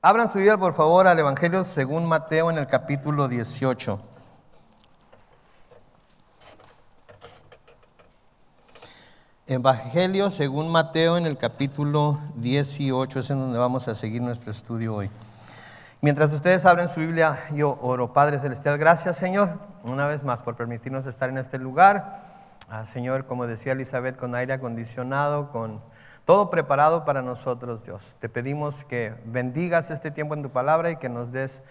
Abran su Biblia, por favor, al Evangelio según Mateo en el capítulo 18. Evangelio según Mateo en el capítulo 18 es en donde vamos a seguir nuestro estudio hoy. Mientras ustedes abren su Biblia, yo oro. Padre Celestial, gracias, Señor, una vez más por permitirnos estar en este lugar. Señor, como decía Elizabeth, con aire acondicionado, con todo preparado para nosotros, Dios. Te pedimos que bendigas este tiempo en tu palabra y que nos des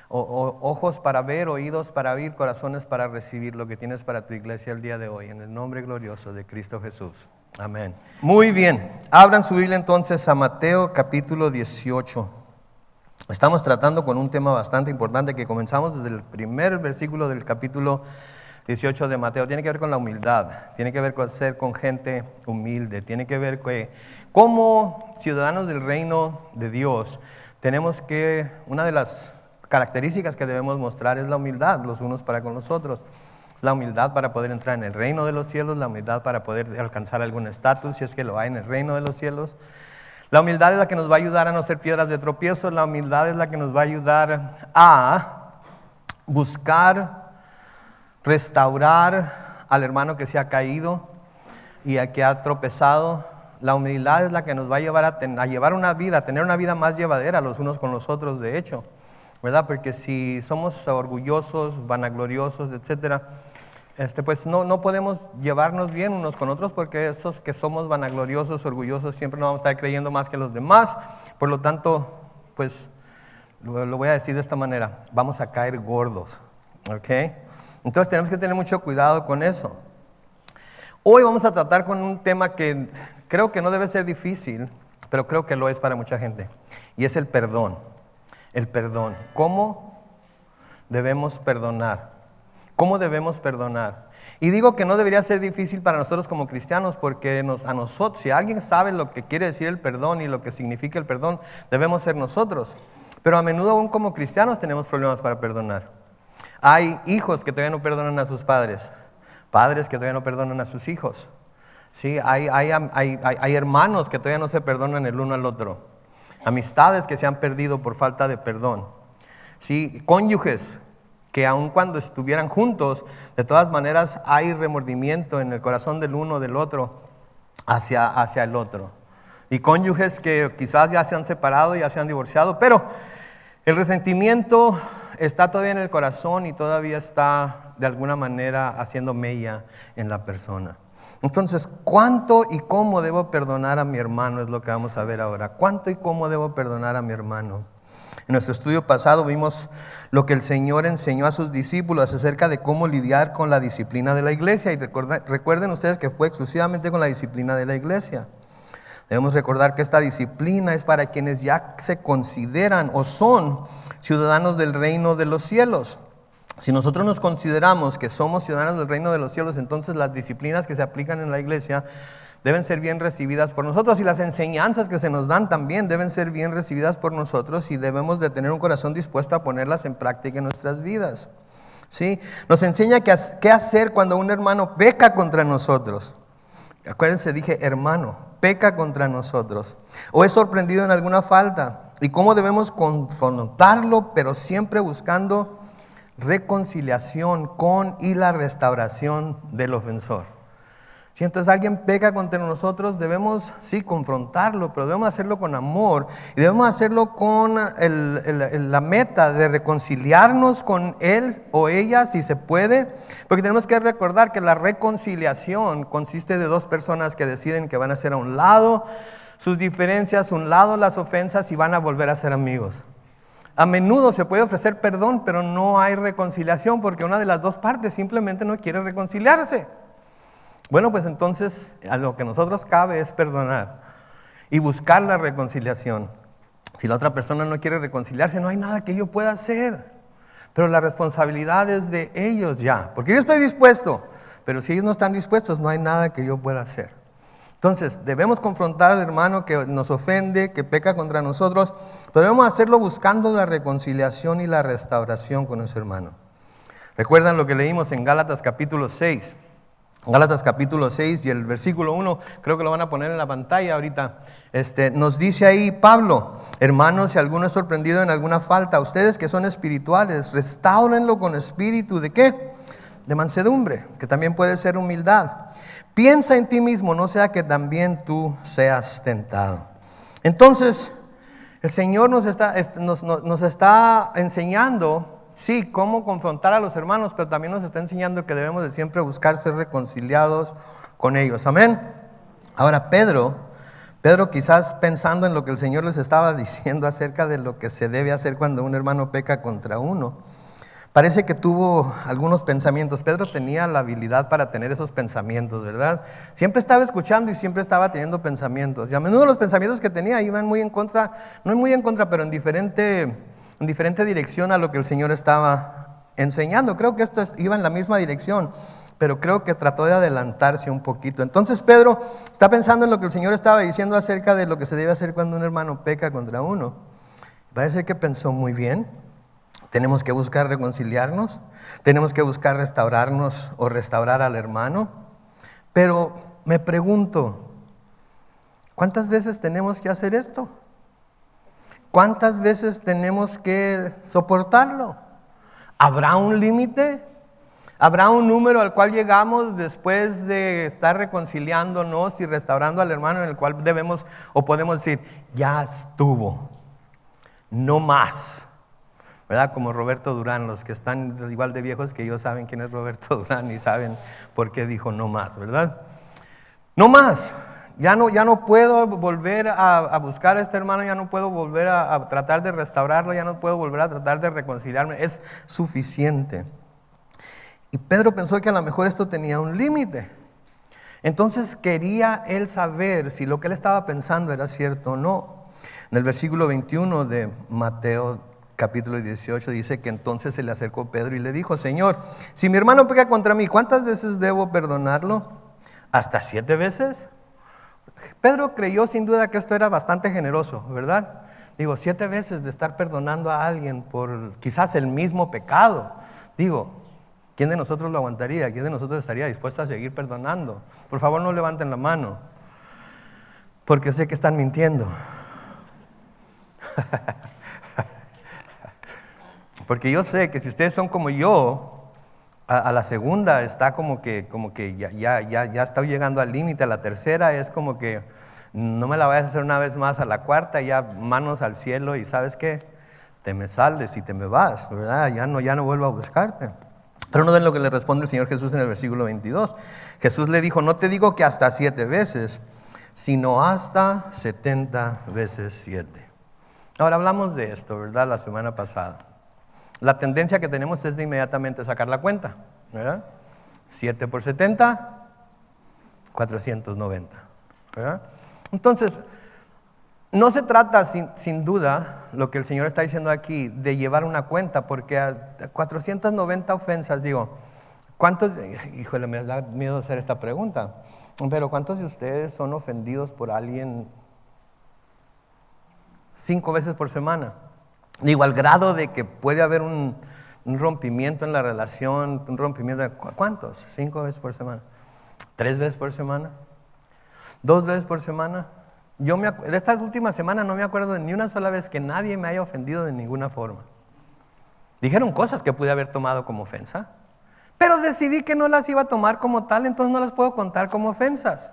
ojos para ver, oídos para oír, corazones para recibir lo que tienes para tu iglesia el día de hoy. En el nombre glorioso de Cristo Jesús. Amén. Muy bien. Abran su Biblia entonces a Mateo capítulo 18. Estamos tratando con un tema bastante importante que comenzamos desde el primer versículo del capítulo 18 de Mateo. Tiene que ver con la humildad, tiene que ver con ser con gente humilde, tiene que ver con como ciudadanos del reino de Dios tenemos que, una de las características que debemos mostrar es la humildad los unos para con los otros. Es la humildad para poder entrar en el reino de los cielos, la humildad para poder alcanzar algún estatus, si es que lo hay en el reino de los cielos. La humildad es la que nos va a ayudar a no ser piedras de tropiezo, la humildad es la que nos va a ayudar a buscar restaurar al hermano que se ha caído y a que ha tropezado. La humildad es la que nos va a llevar a llevar una vida, a tener una vida más llevadera los unos con los otros, de hecho, ¿verdad? Porque si somos orgullosos, vanagloriosos, etcétera, pues no podemos llevarnos bien unos con otros, porque esos que somos vanagloriosos, orgullosos, siempre nos vamos a estar creyendo más que los demás. Por lo tanto, pues lo voy a decir de esta manera: vamos a caer gordos, ¿ok? Entonces tenemos que tener mucho cuidado con eso. Hoy vamos a tratar con un tema que creo que no debe ser difícil, pero creo que lo es para mucha gente, y es el perdón. El perdón. ¿Cómo debemos perdonar? ¿Cómo debemos perdonar? Y digo que no debería ser difícil para nosotros como cristianos, porque a nosotros, si alguien sabe lo que quiere decir el perdón y lo que significa el perdón, debemos ser nosotros. Pero a menudo aún como cristianos tenemos problemas para perdonar. Hay hijos que todavía no perdonan a sus padres, padres que todavía no perdonan a sus hijos. ¿Sí? Hay hermanos que todavía no se perdonan el uno al otro. Amistades que se han perdido por falta de perdón. ¿Sí? Cónyuges que aun cuando estuvieran juntos, de todas maneras hay remordimiento en el corazón del uno del otro hacia el otro. Y cónyuges que quizás ya se han separado, ya se han divorciado, pero el resentimiento está todavía en el corazón y todavía está de alguna manera haciendo mella en la persona. Entonces, ¿cuánto y cómo debo perdonar a mi hermano? Es lo que vamos a ver ahora. ¿Cuánto y cómo debo perdonar a mi hermano? En nuestro estudio pasado vimos lo que el Señor enseñó a sus discípulos acerca de cómo lidiar con la disciplina de la iglesia. Y recuerden ustedes que fue exclusivamente con la disciplina de la iglesia. Debemos recordar que esta disciplina es para quienes ya se consideran o son ciudadanos del reino de los cielos. Si nosotros nos consideramos que somos ciudadanos del reino de los cielos, entonces las disciplinas que se aplican en la iglesia deben ser bien recibidas por nosotros, y las enseñanzas que se nos dan también deben ser bien recibidas por nosotros, y debemos de tener un corazón dispuesto a ponerlas en práctica en nuestras vidas. ¿Sí? Nos enseña qué hacer cuando un hermano peca contra nosotros. Acuérdense, dije hermano, peca contra nosotros o es sorprendido en alguna falta, y cómo debemos confrontarlo, pero siempre buscando reconciliación con y la restauración del ofensor. Si entonces alguien peca contra nosotros, debemos sí confrontarlo, pero debemos hacerlo con amor, y debemos hacerlo con la meta de reconciliarnos con él o ella si se puede, porque tenemos que recordar que la reconciliación consiste de dos personas que deciden que van a hacer a un lado sus diferencias, a un lado las ofensas, y van a volver a ser amigos. A menudo se puede ofrecer perdón, pero no hay reconciliación porque una de las dos partes simplemente no quiere reconciliarse. Bueno, pues entonces a lo que nosotros cabe es perdonar y buscar la reconciliación. Si la otra persona no quiere reconciliarse, no hay nada que yo pueda hacer, pero la responsabilidad es de ellos ya, porque yo estoy dispuesto, pero si ellos no están dispuestos, no hay nada que yo pueda hacer. Entonces, debemos confrontar al hermano que nos ofende, que peca contra nosotros, pero debemos hacerlo buscando la reconciliación y la restauración con ese hermano. ¿Recuerdan lo que leímos en Gálatas capítulo 6? Gálatas capítulo 6 y el versículo 1, creo que lo van a poner en la pantalla ahorita. Nos dice ahí Pablo: hermanos, si alguno es sorprendido en alguna falta, ustedes que son espirituales, restáurenlo con espíritu ¿de qué? De mansedumbre, que también puede ser humildad. Piensa en ti mismo, no sea que también tú seas tentado. Entonces, el Señor nos está enseñando, sí, cómo confrontar a los hermanos, pero también nos está enseñando que debemos de siempre buscar ser reconciliados con ellos. Amén. Ahora Pedro quizás pensando en lo que el Señor les estaba diciendo acerca de lo que se debe hacer cuando un hermano peca contra uno, parece que tuvo algunos pensamientos. Pedro tenía la habilidad para tener esos pensamientos, ¿verdad? Siempre estaba escuchando y siempre estaba teniendo pensamientos. Y a menudo los pensamientos que tenía iban muy en contra, no muy en contra, pero en diferente dirección a lo que el Señor estaba enseñando. Creo que esto iba en la misma dirección, pero creo que trató de adelantarse un poquito. Entonces Pedro está pensando en lo que el Señor estaba diciendo acerca de lo que se debe hacer cuando un hermano peca contra uno. Parece que pensó muy bien. Tenemos que buscar reconciliarnos, tenemos que buscar restaurarnos o restaurar al hermano. Pero me pregunto, ¿cuántas veces tenemos que hacer esto? ¿Cuántas veces tenemos que soportarlo? ¿Habrá un límite? ¿Habrá un número al cual llegamos después de estar reconciliándonos y restaurando al hermano en el cual debemos o podemos decir, ya estuvo, no más? ¿Verdad? Como Roberto Durán, los que están igual de viejos que yo saben quién es Roberto Durán y saben por qué dijo no más, ¿verdad? No más, ya no puedo volver a buscar a este hermano, ya no puedo volver a tratar de restaurarlo, ya no puedo volver a tratar de reconciliarme, es suficiente. Y Pedro pensó que a lo mejor esto tenía un límite. Entonces quería él saber si lo que él estaba pensando era cierto o no. En el versículo 21 de Mateo capítulo 18 dice que entonces se le acercó Pedro y le dijo: Señor, si mi hermano peca contra mí, ¿cuántas veces debo perdonarlo? ¿Hasta 7 veces? Pedro creyó sin duda que esto era bastante generoso, ¿verdad? Digo, 7 veces de estar perdonando a alguien por quizás el mismo pecado. Digo, ¿quién de nosotros lo aguantaría? ¿Quién de nosotros estaría dispuesto a seguir perdonando? Por favor, no levanten la mano, porque sé que están mintiendo. Porque yo sé que si ustedes son como yo, a la segunda está como que ya estoy llegando al límite. A la tercera es como que no me la vayas a hacer una vez más. A la cuarta ya manos al cielo y ¿sabes qué? Te me sales y te me vas, ¿verdad? Ya no vuelvo a buscarte. Pero no ven lo que le responde el Señor Jesús en el versículo 22. Jesús le dijo: no te digo que hasta 7 veces, sino hasta 70 veces 7. Ahora hablamos de esto, ¿verdad? La semana pasada. La tendencia que tenemos es de inmediatamente sacar la cuenta, ¿verdad? 7 por 70, 490, ¿verdad? Entonces, no se trata sin duda, lo que el Señor está diciendo aquí, de llevar una cuenta, porque a 490 ofensas, digo, ¿cuántos? Híjole, me da miedo hacer esta pregunta, pero ¿cuántos de ustedes son ofendidos por alguien 5 veces por semana? Digo, al grado de que puede haber un rompimiento en la relación, un rompimiento de ¿cuántos? 5 veces por semana, 3 veces por semana, 2 veces por semana. De estas últimas semanas no me acuerdo de ni una sola vez que nadie me haya ofendido de ninguna forma. Dijeron cosas que pude haber tomado como ofensa, pero decidí que no las iba a tomar como tal, entonces no las puedo contar como ofensas.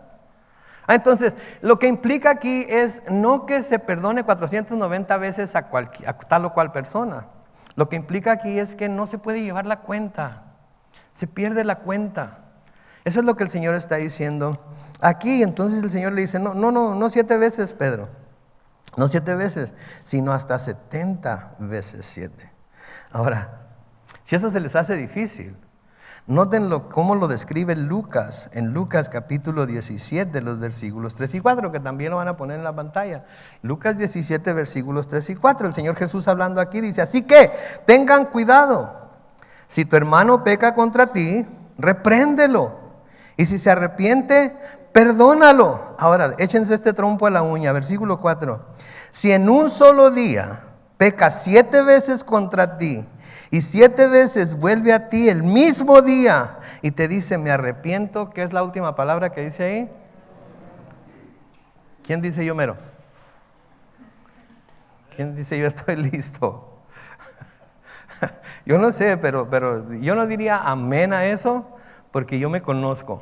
Entonces, lo que implica aquí es no que se perdone 490 veces a tal o cual persona. Lo que implica aquí es que no se puede llevar la cuenta, se pierde la cuenta. Eso es lo que el Señor está diciendo aquí. Entonces el Señor le dice: no 7 veces, Pedro, no 7 veces, sino hasta 70 veces 7. Ahora, si eso se les hace difícil, nótenlo cómo lo describe Lucas, en Lucas capítulo 17, los versículos 3 y 4, que también lo van a poner en la pantalla. Lucas 17, versículos 3 y 4, el Señor Jesús hablando aquí dice: así que tengan cuidado, si tu hermano peca contra ti, repréndelo, y si se arrepiente, perdónalo. Ahora, échense este trompo a la uña, versículo 4, si en un solo día peca 7 veces contra ti y 7 veces vuelve a ti el mismo día y te dice, me arrepiento, ¿qué es la última palabra que dice ahí? ¿Quién dice yo mero? ¿Quién dice yo estoy listo? Yo no sé, pero yo no diría amén a eso porque yo me conozco.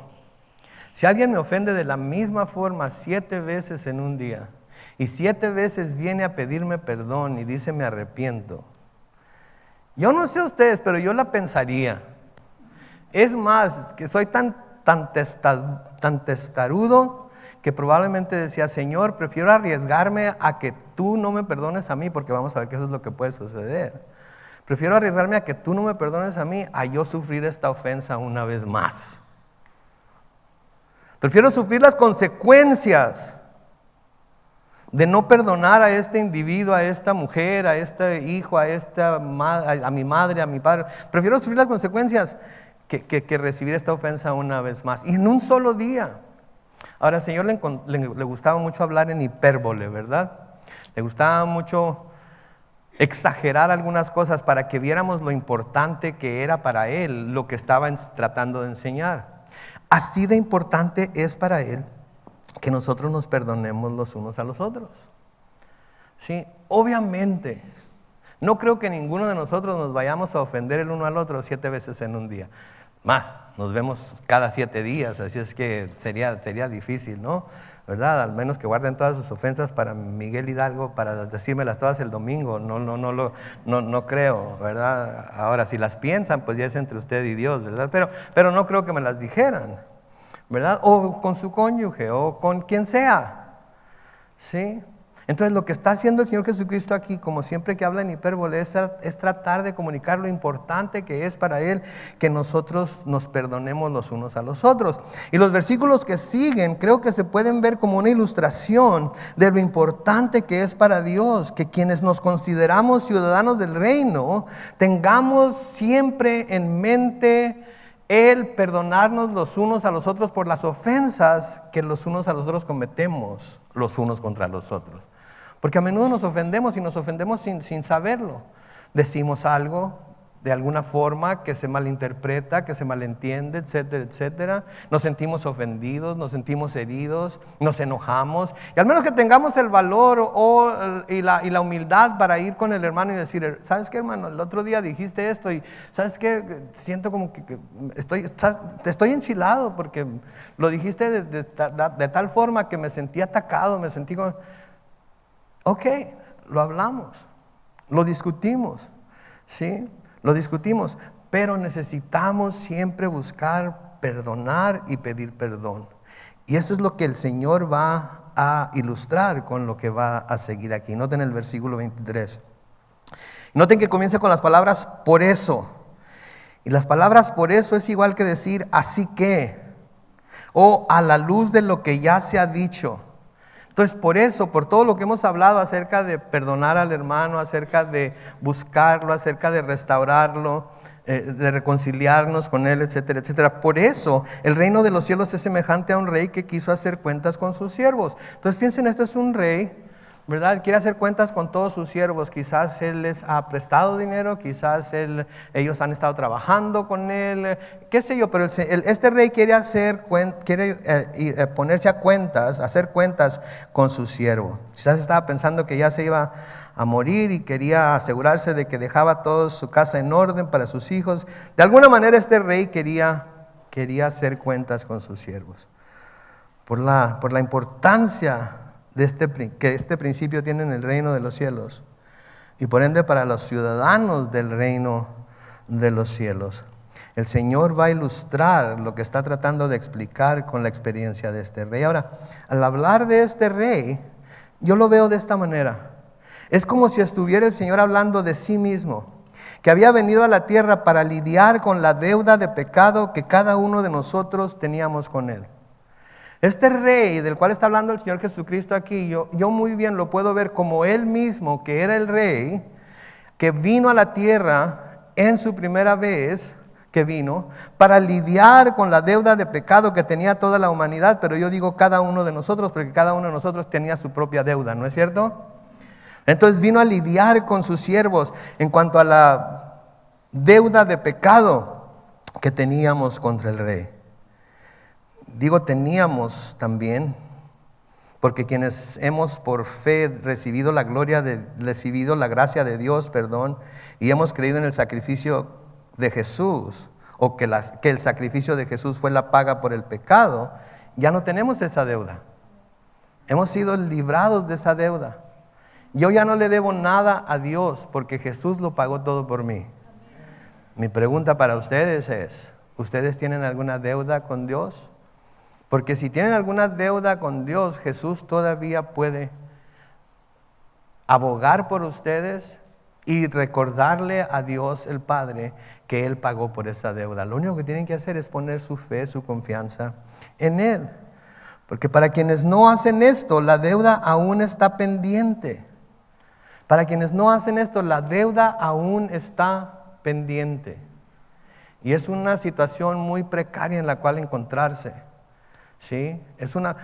Si alguien me ofende de la misma forma 7 veces en un día y 7 veces viene a pedirme perdón y dice me arrepiento, yo no sé ustedes, pero yo la pensaría. Es más, que soy tan testarudo que probablemente decía, Señor, prefiero arriesgarme a que tú no me perdones a mí, porque vamos a ver que eso es lo que puede suceder. Prefiero arriesgarme a que tú no me perdones a mí, a yo sufrir esta ofensa una vez más. Prefiero sufrir las consecuencias de no perdonar a este individuo, a esta mujer, a este hijo, a mi madre, a mi padre. Prefiero sufrir las consecuencias que recibir esta ofensa una vez más. Y en un solo día. Ahora, al Señor le gustaba mucho hablar en hipérbole, ¿verdad? Le gustaba mucho exagerar algunas cosas para que viéramos lo importante que era para Él lo que estaba tratando de enseñar. Así de importante es para Él que nosotros nos perdonemos los unos a los otros. Sí, obviamente, no creo que ninguno de nosotros nos vayamos a ofender el uno al otro 7 veces en un día. Más, nos vemos cada 7 días, así es que sería difícil, ¿no? ¿Verdad? Al menos que guarden todas sus ofensas para Miguel Hidalgo, para decírmelas todas el domingo. No creo, ¿verdad? Ahora, si las piensan, pues ya es entre usted y Dios, ¿verdad? Pero no creo que me las dijeran, ¿verdad? O con su cónyuge, o con quien sea, ¿sí? Entonces lo que está haciendo el Señor Jesucristo aquí, como siempre que habla en hipérbole, es tratar de comunicar lo importante que es para Él que nosotros nos perdonemos los unos a los otros. Y los versículos que siguen creo que se pueden ver como una ilustración de lo importante que es para Dios que quienes nos consideramos ciudadanos del reino tengamos siempre en mente el perdonarnos los unos a los otros por las ofensas que los unos a los otros cometemos los unos contra los otros. Porque a menudo nos ofendemos y nos ofendemos sin saberlo. Decimos algo de alguna forma que se malinterpreta, que se malentiende, etcétera, etcétera. Nos sentimos ofendidos, nos sentimos heridos, nos enojamos. Y al menos que tengamos el valor y la humildad para ir con el hermano y decir, ¿sabes qué, hermano? El otro día dijiste esto y ¿sabes qué? Siento como que estoy enchilado porque lo dijiste de tal forma que me sentí atacado, me sentí como... Ok, lo hablamos, lo discutimos, ¿sí? Lo discutimos, pero necesitamos siempre buscar perdonar y pedir perdón. Y eso es lo que el Señor va a ilustrar con lo que va a seguir aquí. Noten el versículo 23. Noten que comienza con las palabras por eso. Y las palabras por eso es igual que decir así que, o a la luz de lo que ya se ha dicho. Entonces, por eso, por todo lo que hemos hablado acerca de perdonar al hermano, acerca de buscarlo, acerca de restaurarlo, de reconciliarnos con él, etcétera, etcétera. Por eso, el reino de los cielos es semejante a un rey que quiso hacer cuentas con sus siervos. Entonces, piensen, esto es un rey, ¿verdad? Quiere hacer cuentas con todos sus siervos. Quizás él les ha prestado dinero, quizás ellos han estado trabajando con él, qué sé yo, pero este rey quiere ponerse a cuentas, hacer cuentas con su siervo. Quizás estaba pensando que ya se iba a morir y quería asegurarse de que dejaba toda su casa en orden para sus hijos. De alguna manera este rey quería hacer cuentas con sus siervos. Por la importancia que este principio tiene en el reino de los cielos y por ende para los ciudadanos del reino de los cielos. El Señor va a ilustrar lo que está tratando de explicar con la experiencia de este rey. Ahora, al hablar de este rey, yo lo veo de esta manera. Es como si estuviera el Señor hablando de sí mismo, que había venido a la tierra para lidiar con la deuda de pecado que cada uno de nosotros teníamos con Él. Este rey del cual está hablando el Señor Jesucristo aquí, yo muy bien lo puedo ver como Él mismo, que era el rey, que vino a la tierra en su primera vez que vino, para lidiar con la deuda de pecado que tenía toda la humanidad, pero yo digo cada uno de nosotros, porque cada uno de nosotros tenía su propia deuda, ¿no es cierto? Entonces vino a lidiar con sus siervos en cuanto a la deuda de pecado que teníamos contra el rey. Digo teníamos también, porque quienes hemos por fe recibido la gracia de Dios, y hemos creído en el sacrificio de Jesús, o que el sacrificio de Jesús fue la paga por el pecado, ya no tenemos esa deuda. Hemos sido librados de esa deuda. Yo ya no le debo nada a Dios porque Jesús lo pagó todo por mí. Mi pregunta para ustedes es, ¿ustedes tienen alguna deuda con Dios? Porque si tienen alguna deuda con Dios, Jesús todavía puede abogar por ustedes y recordarle a Dios el Padre que Él pagó por esa deuda. Lo único que tienen que hacer es poner su fe, su confianza en Él. Porque para quienes no hacen esto, la deuda aún está pendiente. Para quienes no hacen esto, la deuda aún está pendiente. Y es una situación muy precaria en la cual encontrarse. ¿Sí?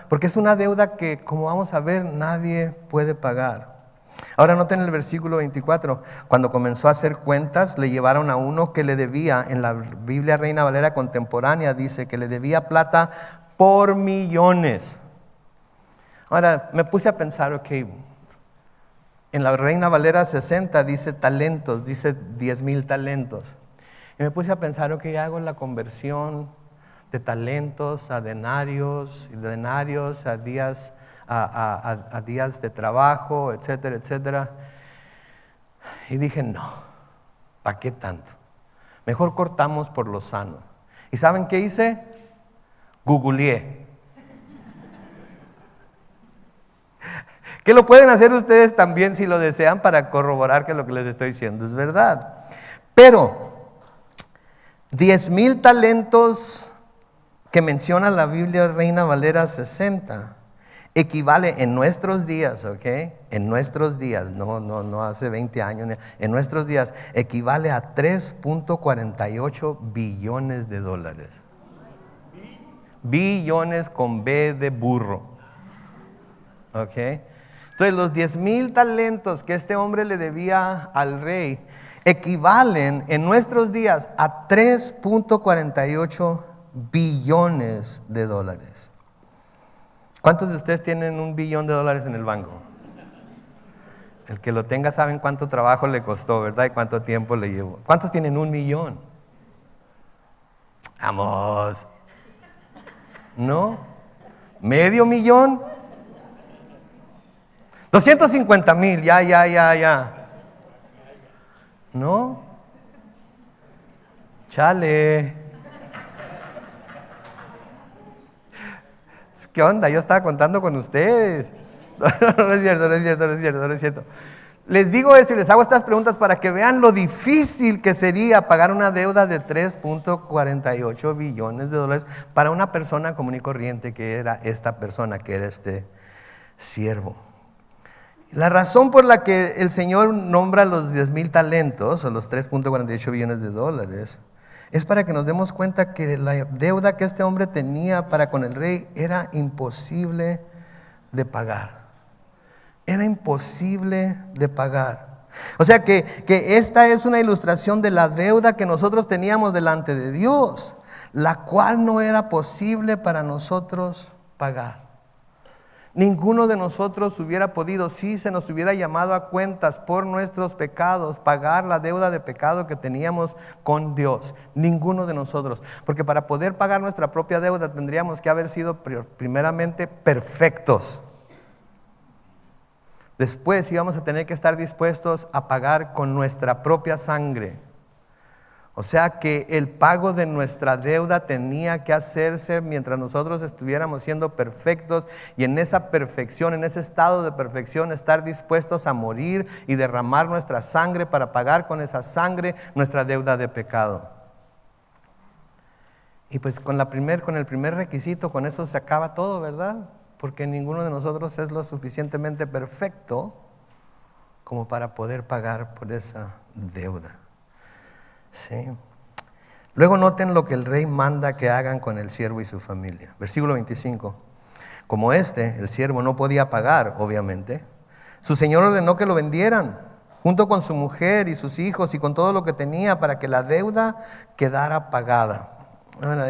Porque es una deuda que, como vamos a ver, nadie puede pagar. Ahora noten el versículo 24. Cuando comenzó a hacer cuentas, le llevaron a uno que le debía, en la Biblia Reina Valera contemporánea dice que le debía plata por millones. Ahora me puse a pensar, ok, en la Reina Valera 60 dice talentos, dice 10,000 talentos. Y me puse a pensar, ok, hago la conversión de talentos a denarios, y de denarios a días, a días de trabajo, etcétera, etcétera. Y dije, no, ¿para qué tanto? Mejor cortamos por lo sano. ¿Y saben qué hice? Googleé. Que lo pueden hacer ustedes también si lo desean para corroborar que lo que les estoy diciendo es verdad. Pero 10,000 talentos que menciona la Biblia Reina Valera 60 equivale en nuestros días, ¿ok? En nuestros días, no hace 20 años, en nuestros días equivale a 3.48 billones de dólares. Billones con B de burro, ¿ok? Entonces los 10,000 talentos que este hombre le debía al rey equivalen en nuestros días a 3.48 billones de dólares. ¿Cuántos de ustedes tienen $1 billón en el banco? El que lo tenga saben cuánto trabajo le costó, ¿verdad? Y cuánto tiempo le llevó. ¿Cuántos tienen 1 millón? Vamos. ¿No? ¿Medio millón? 250,000, ya. ¿No? Chale. ¿Qué onda? Yo estaba contando con ustedes. No es cierto. Les digo esto y les hago estas preguntas para que vean lo difícil que sería pagar una deuda de 3.48 billones de dólares para una persona común y corriente que era esta persona, que era este siervo. La razón por la que el Señor nombra los 10,000 talentos o los 3.48 billones de dólares es para que nos demos cuenta que la deuda que este hombre tenía para con el rey era imposible de pagar. Era imposible de pagar. O sea que esta es una ilustración de la deuda que nosotros teníamos delante de Dios, la cual no era posible para nosotros pagar. Ninguno de nosotros hubiera podido, si se nos hubiera llamado a cuentas por nuestros pecados, pagar la deuda de pecado que teníamos con Dios. Ninguno de nosotros. Porque para poder pagar nuestra propia deuda tendríamos que haber sido primeramente perfectos. Después íbamos a tener que estar dispuestos a pagar con nuestra propia sangre. O sea que el pago de nuestra deuda tenía que hacerse mientras nosotros estuviéramos siendo perfectos, y en esa perfección, en ese estado de perfección, estar dispuestos a morir y derramar nuestra sangre para pagar con esa sangre nuestra deuda de pecado. Y pues con el primer requisito, con eso se acaba todo, ¿verdad? Porque ninguno de nosotros es lo suficientemente perfecto como para poder pagar por esa deuda. Sí. Luego noten lo que el rey manda que hagan con el siervo y su familia. Versículo 25. Como el siervo no podía pagar, obviamente, Su señor ordenó que lo vendieran, junto con su mujer y sus hijos y con todo lo que tenía, para que la deuda quedara pagada. Ahora,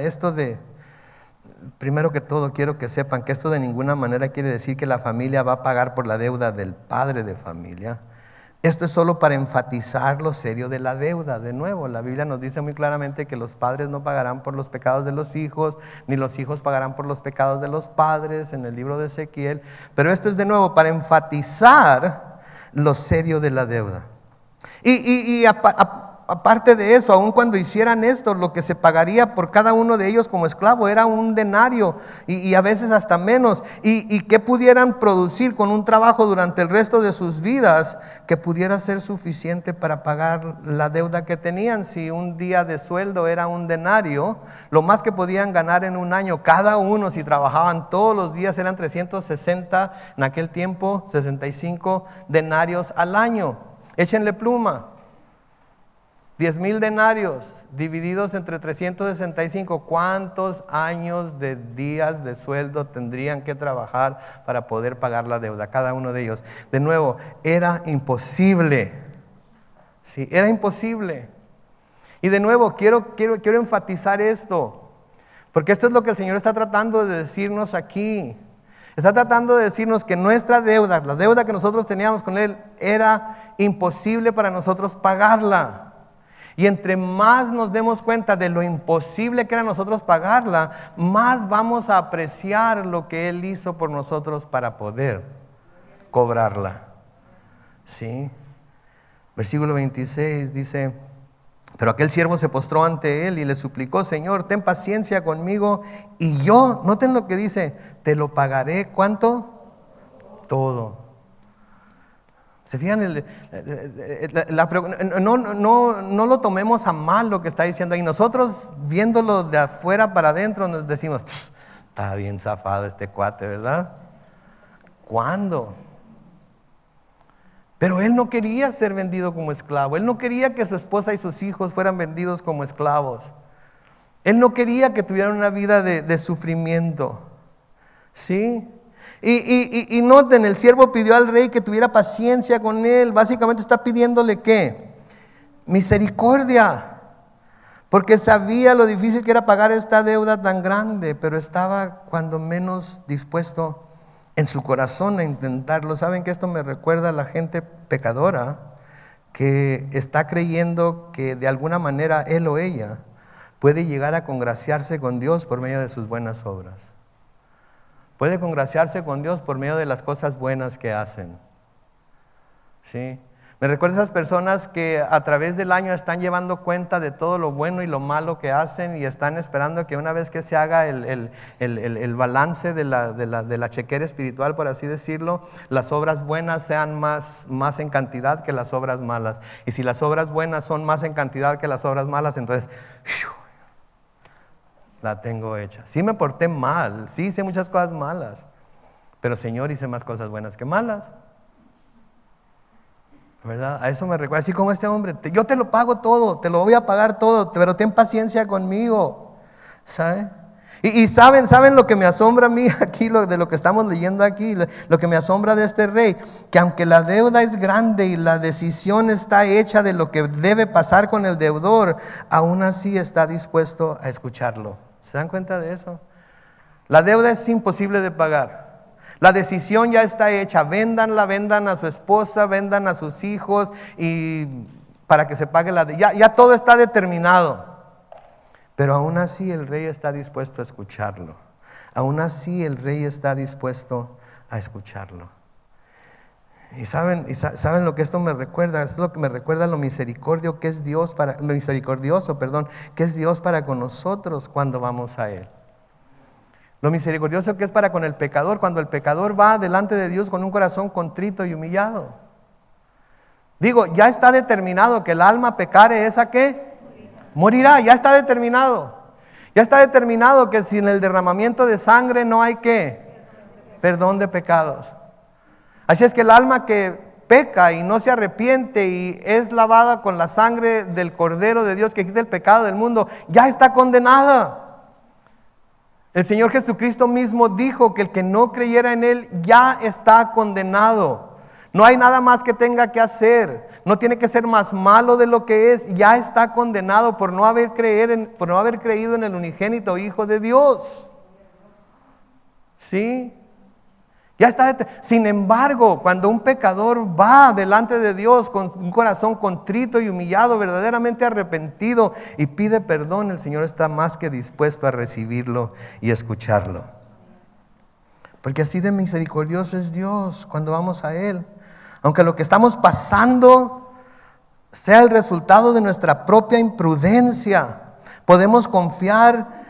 primero que todo quiero que sepan que esto de ninguna manera quiere decir que la familia va a pagar por la deuda del padre de familia. Esto es solo para enfatizar lo serio de la deuda. De nuevo, la Biblia nos dice muy claramente que los padres no pagarán por los pecados de los hijos, ni los hijos pagarán por los pecados de los padres, en el libro de Ezequiel. Pero esto es de nuevo para enfatizar lo serio de la deuda. Aparte de eso, aun cuando hicieran esto, lo que se pagaría por cada uno de ellos como esclavo era un denario y a veces hasta menos. Y que pudieran producir con un trabajo durante el resto de sus vidas que pudiera ser suficiente para pagar la deuda que tenían. Si un día de sueldo era un denario, lo más que podían ganar en un año cada uno, si trabajaban todos los días, eran 360, en aquel tiempo 65 denarios al año. Échenle pluma. 10,000 denarios divididos entre 365. ¿Cuántos años de días de sueldo tendrían que trabajar para poder pagar la deuda? Cada uno de ellos. De nuevo, era imposible. Sí, era imposible. Y de nuevo, quiero enfatizar esto, porque esto es lo que el Señor está tratando de decirnos aquí. Está tratando de decirnos que nuestra deuda, la deuda que nosotros teníamos con Él, era imposible para nosotros pagarla. Y entre más nos demos cuenta de lo imposible que era nosotros pagarla, más vamos a apreciar lo que Él hizo por nosotros para poder cobrarla. ¿Sí? Versículo 26 dice: pero aquel siervo se postró ante él y le suplicó: Señor, ten paciencia conmigo y yo, noten lo que dice, te lo pagaré. ¿Cuánto? Todo. ¿Se fijan? No lo tomemos a mal lo que está diciendo ahí. Nosotros viéndolo de afuera para adentro nos decimos: está bien zafado este cuate, ¿verdad? ¿Cuándo? Pero él no quería ser vendido como esclavo. Él no quería que su esposa y sus hijos fueran vendidos como esclavos. Él no quería que tuvieran una vida de sufrimiento. ¿Sí? Y noten, el siervo pidió al rey que tuviera paciencia con él. Básicamente está pidiéndole ¿qué? Misericordia. Porque sabía lo difícil que era pagar esta deuda tan grande, pero estaba cuando menos dispuesto en su corazón a intentarlo. ¿Saben que esto me recuerda a la gente pecadora que está creyendo que de alguna manera él o ella puede llegar a congraciarse con Dios por medio de sus buenas obras? Puede congraciarse con Dios por medio de las cosas buenas que hacen. ¿Sí? Me recuerda a esas personas que a través del año están llevando cuenta de todo lo bueno y lo malo que hacen y están esperando que una vez que se haga el balance de la chequera espiritual, por así decirlo, las obras buenas sean más en cantidad que las obras malas. Y si las obras buenas son más en cantidad que las obras malas, entonces la tengo hecha. Sí me porté mal, sí hice muchas cosas malas, pero Señor, hice más cosas buenas que malas. ¿Verdad? A eso me recuerda, así como este hombre: yo te lo pago todo, te lo voy a pagar todo, pero ten paciencia conmigo. ¿Sabe? Y saben lo que me asombra a mí aquí, de lo que estamos leyendo aquí, lo que me asombra de este rey, que aunque la deuda es grande y la decisión está hecha de lo que debe pasar con el deudor, aún así está dispuesto a escucharlo. ¿Se dan cuenta de eso? La deuda es imposible de pagar. La decisión ya está hecha. Véndanla, vendan a su esposa, vendan a sus hijos y para que se pague la deuda. Ya todo está determinado. Pero aún así el rey está dispuesto a escucharlo. Aún así el rey está dispuesto a escucharlo. Y saben lo que esto me recuerda. Esto es lo que me recuerda lo misericordioso que es Dios que es Dios para con nosotros cuando vamos a Él. Lo misericordioso que es para con el pecador, cuando el pecador va delante de Dios con un corazón contrito y humillado. Digo, ya está determinado que el alma pecare, ¿esa qué? Morirá, ya está determinado. Ya está determinado que sin el derramamiento de sangre no hay ¿qué? Perdón de pecados. Así es que el alma que peca y no se arrepiente y es lavada con la sangre del Cordero de Dios que quita el pecado del mundo, ya está condenada. El Señor Jesucristo mismo dijo que el que no creyera en Él ya está condenado. No hay nada más que tenga que hacer. No tiene que ser más malo de lo que es. Ya está condenado por no haber creído en el unigénito Hijo de Dios. ¿Sí? Ya está. Sin embargo, cuando un pecador va delante de Dios con un corazón contrito y humillado, verdaderamente arrepentido, y pide perdón, el Señor está más que dispuesto a recibirlo y escucharlo. Porque así de misericordioso es Dios cuando vamos a Él. Aunque lo que estamos pasando sea el resultado de nuestra propia imprudencia, podemos confiar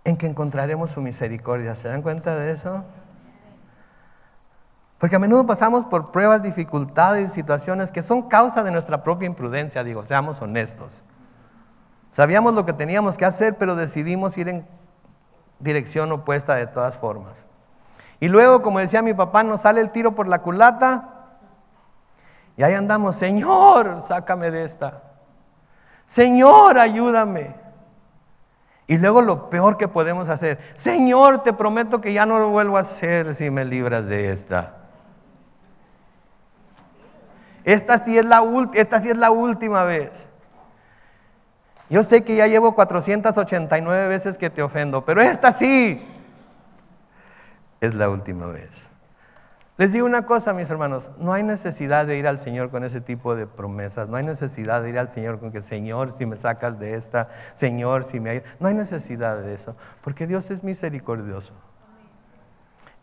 en que encontraremos su misericordia. ¿Se dan cuenta de eso? Porque a menudo pasamos por pruebas, dificultades y situaciones que son causa de nuestra propia imprudencia. Digo, seamos honestos. Sabíamos lo que teníamos que hacer, pero decidimos ir en dirección opuesta de todas formas. Y luego, como decía mi papá, nos sale el tiro por la culata y ahí andamos: Señor, sácame de esta. Señor, ayúdame. Y luego lo peor que podemos hacer: Señor, te prometo que ya no lo vuelvo a hacer si me libras de esta. Esta sí es la última vez. Yo sé que ya llevo 489 veces que te ofendo, pero esta sí es la última vez. Les digo una cosa, mis hermanos: no hay necesidad de ir al Señor con ese tipo de promesas. No hay necesidad de ir al Señor con que: Señor, si me sacas de esta, Señor, si me ayudas. No hay necesidad de eso, porque Dios es misericordioso.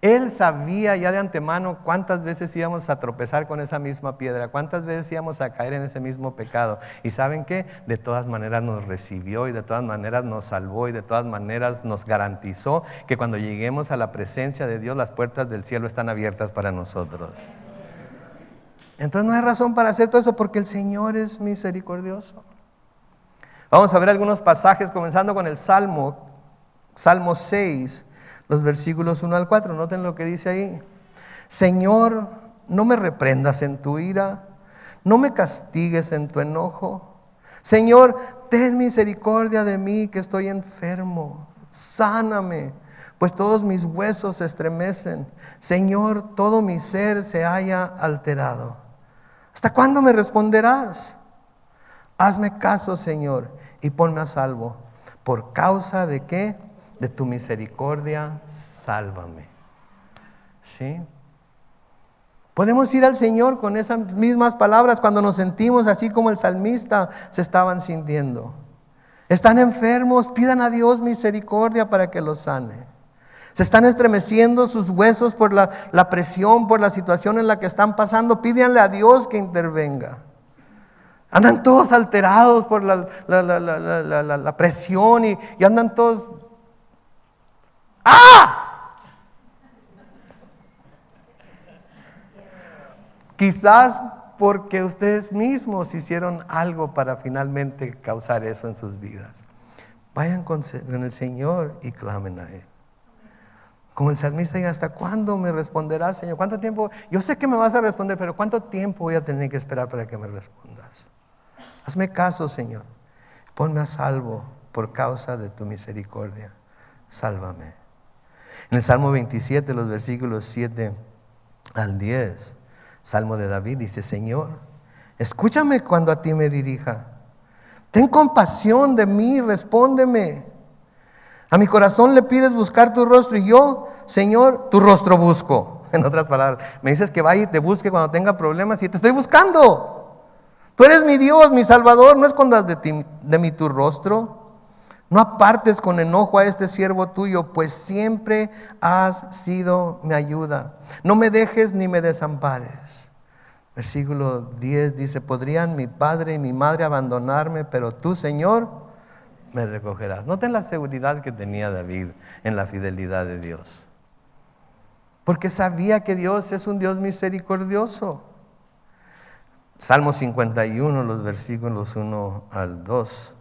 Él sabía ya de antemano cuántas veces íbamos a tropezar con esa misma piedra, cuántas veces íbamos a caer en ese mismo pecado. Y ¿saben qué? De todas maneras nos recibió, y de todas maneras nos salvó, y de todas maneras nos garantizó que cuando lleguemos a la presencia de Dios, las puertas del cielo están abiertas para nosotros. Entonces no hay razón para hacer todo eso, porque el Señor es misericordioso. Vamos a ver algunos pasajes, comenzando con el Salmo 6, los versículos 1 al 4. Noten lo que dice ahí: Señor, no me reprendas en tu ira, no me castigues en tu enojo. Señor, ten misericordia de mí, que estoy enfermo. Sáname, pues todos mis huesos se estremecen. Señor, todo mi ser se halla alterado. ¿Hasta cuándo me responderás? Hazme caso, Señor, y ponme a salvo. ¿Por causa de qué? De tu misericordia, sálvame. ¿Sí? Podemos ir al Señor con esas mismas palabras cuando nos sentimos así como el salmista se estaban sintiendo. Están enfermos, pidan a Dios misericordia para que los sane. Se están estremeciendo sus huesos por la presión, por la situación en la que están pasando. Pídanle a Dios que intervenga. Andan todos alterados por la presión y andan todos... ¡Ah! Quizás porque ustedes mismos hicieron algo para finalmente causar eso en sus vidas. Vayan con el Señor y clamen a Él. Como el salmista diga: ¿hasta cuándo me responderás, Señor? ¿Cuánto tiempo? Yo sé que me vas a responder, pero ¿cuánto tiempo voy a tener que esperar para que me respondas? Hazme caso, Señor. Ponme a salvo por causa de tu misericordia. Sálvame. En el Salmo 27, los versículos 7 al 10, Salmo de David, dice: Señor, escúchame cuando a ti me dirija. Ten compasión de mí, respóndeme. A mi corazón le pides buscar tu rostro, y yo, Señor, tu rostro busco. En otras palabras, me dices que vaya y te busque cuando tenga problemas, y te estoy buscando. Tú eres mi Dios, mi Salvador, no escondas de mí tu rostro. No apartes con enojo a este siervo tuyo, pues siempre has sido mi ayuda. No me dejes ni me desampares. Versículo 10 dice: podrían mi padre y mi madre abandonarme, pero tú, Señor, me recogerás. Noten la seguridad que tenía David en la fidelidad de Dios, porque sabía que Dios es un Dios misericordioso. Salmo 51, los versículos 1 al 2.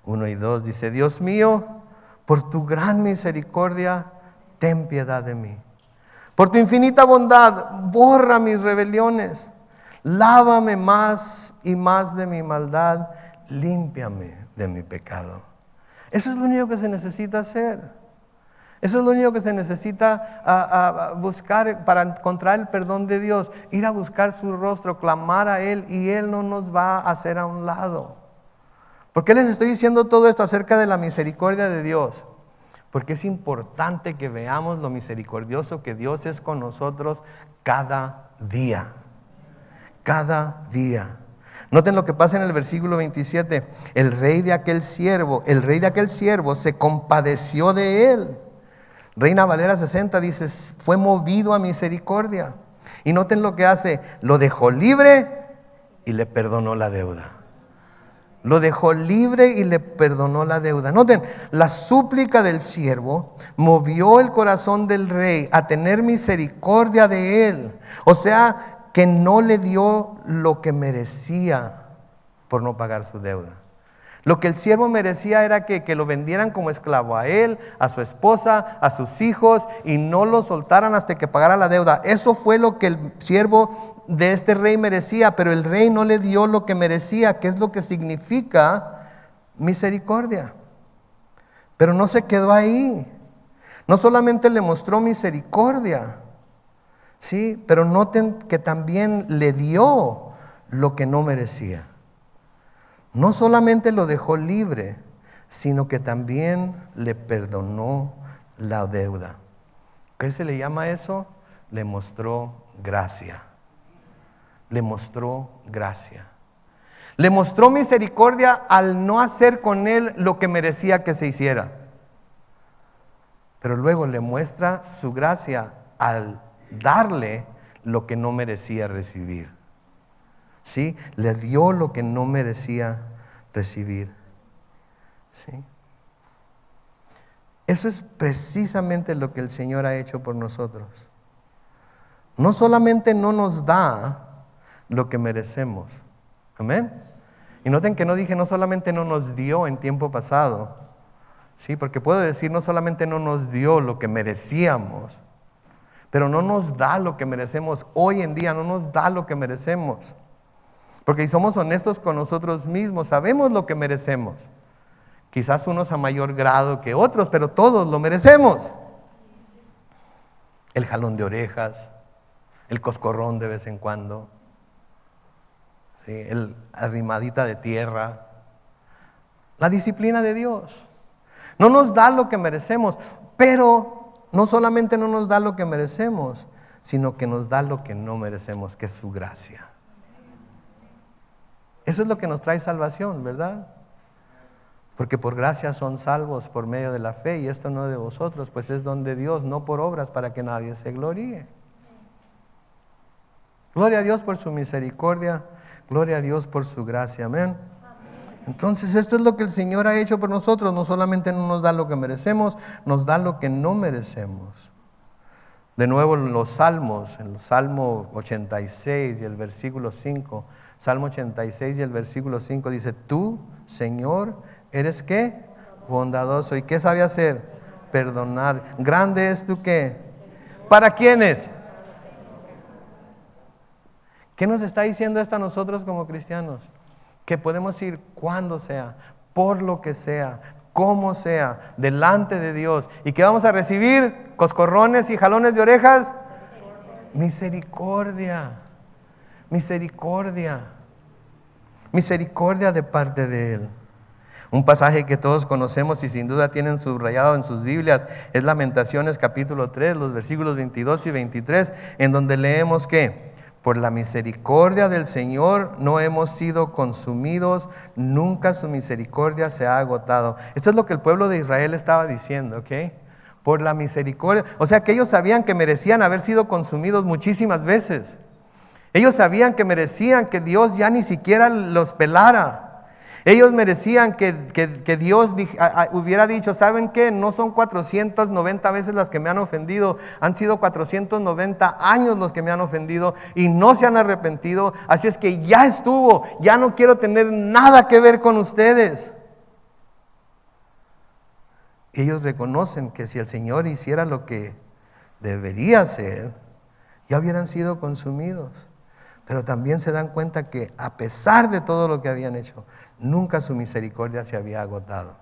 1 y 2 dice: Dios mío, por tu gran misericordia, ten piedad de mí. Por tu infinita bondad, borra mis rebeliones. Lávame más y más de mi maldad, límpiame de mi pecado. Eso es lo único que se necesita hacer. Eso es lo único que se necesita a buscar para encontrar el perdón de Dios. Ir a buscar su rostro, clamar a Él, y Él no nos va a hacer a un lado. ¿Por qué les estoy diciendo todo esto acerca de la misericordia de Dios? Porque es importante que veamos lo misericordioso que Dios es con nosotros cada día. Cada día. Noten lo que pasa en el versículo 27. El rey de aquel siervo se compadeció de él. Reina Valera 60 dice, fue movido a misericordia. Y noten lo que hace, lo dejó libre y le perdonó la deuda. Lo dejó libre y le perdonó la deuda. Noten, la súplica del siervo movió el corazón del rey a tener misericordia de él. O sea, que no le dio lo que merecía por no pagar su deuda. Lo que el siervo merecía era que lo vendieran como esclavo a él, a su esposa, a sus hijos, y no lo soltaran hasta que pagara la deuda. Eso fue lo que el siervo de este rey merecía, pero el rey no le dio lo que merecía, que es lo que significa misericordia. Pero no se quedó ahí. No solamente le mostró misericordia, sí, pero noten que también le dio lo que no merecía. No solamente lo dejó libre, sino que también le perdonó la deuda. ¿Qué se le llama eso? Le mostró gracia. Le mostró gracia. Le mostró misericordia al no hacer con él lo que merecía que se hiciera. Pero luego le muestra su gracia al darle lo que no merecía recibir. ¿Sí? Le dio lo que no merecía recibir. ¿Sí? Eso es precisamente lo que el Señor ha hecho por nosotros. No solamente no nos da lo que merecemos. Amén. Y noten que no dije no solamente no nos dio en tiempo pasado. Sí, porque puedo decir no solamente no nos dio lo que merecíamos, pero no nos da lo que merecemos hoy en día, no nos da lo que merecemos. Porque si somos honestos con nosotros mismos, sabemos lo que merecemos. Quizás unos a mayor grado que otros, pero todos lo merecemos. El jalón de orejas, el coscorrón de vez en cuando, ¿sí? El arrimadita de tierra, la disciplina de Dios. No nos da lo que merecemos, pero no solamente no nos da lo que merecemos, sino que nos da lo que no merecemos, que es su gracia. Eso es lo que nos trae salvación, ¿verdad? Porque por gracia son salvos por medio de la fe, y esto no de vosotros, pues es don de Dios, no por obras, para que nadie se gloríe. Gloria a Dios por su misericordia, gloria a Dios por su gracia, amén. Entonces esto es lo que el Señor ha hecho por nosotros. No solamente no nos da lo que merecemos, nos da lo que no merecemos. De nuevo en los salmos, en el Salmo 86 y el versículo 5, Salmo 86 y el versículo 5 dice, tú, Señor, ¿eres qué? Bondadoso. ¿Y qué sabe hacer? Perdonar. Grande es tu qué. ¿Para quiénes? ¿Qué nos está diciendo esto a nosotros como cristianos? Que podemos ir cuando sea, por lo que sea, como sea, delante de Dios. ¿Y qué vamos a recibir? ¿Coscorrones y jalones de orejas? Misericordia. Misericordia. Misericordia de parte de Él. Un pasaje que todos conocemos y sin duda tienen subrayado en sus Biblias es Lamentaciones capítulo 3, los versículos 22 y 23, en donde leemos que por la misericordia del Señor no hemos sido consumidos, nunca su misericordia se ha agotado. Esto es lo que el pueblo de Israel estaba diciendo, ¿ok? Por la misericordia, o sea que ellos sabían que merecían haber sido consumidos muchísimas veces. Ellos sabían que merecían que Dios ya ni siquiera los pelara. Ellos merecían que Dios hubiera dicho, ¿saben qué? No son 490 veces las que me han ofendido, han sido 490 años los que me han ofendido y no se han arrepentido, así es que ya estuvo, ya no quiero tener nada que ver con ustedes. Ellos reconocen que si el Señor hiciera lo que debería hacer, ya hubieran sido consumidos. Pero también se dan cuenta que a pesar de todo lo que habían hecho, nunca su misericordia se había agotado.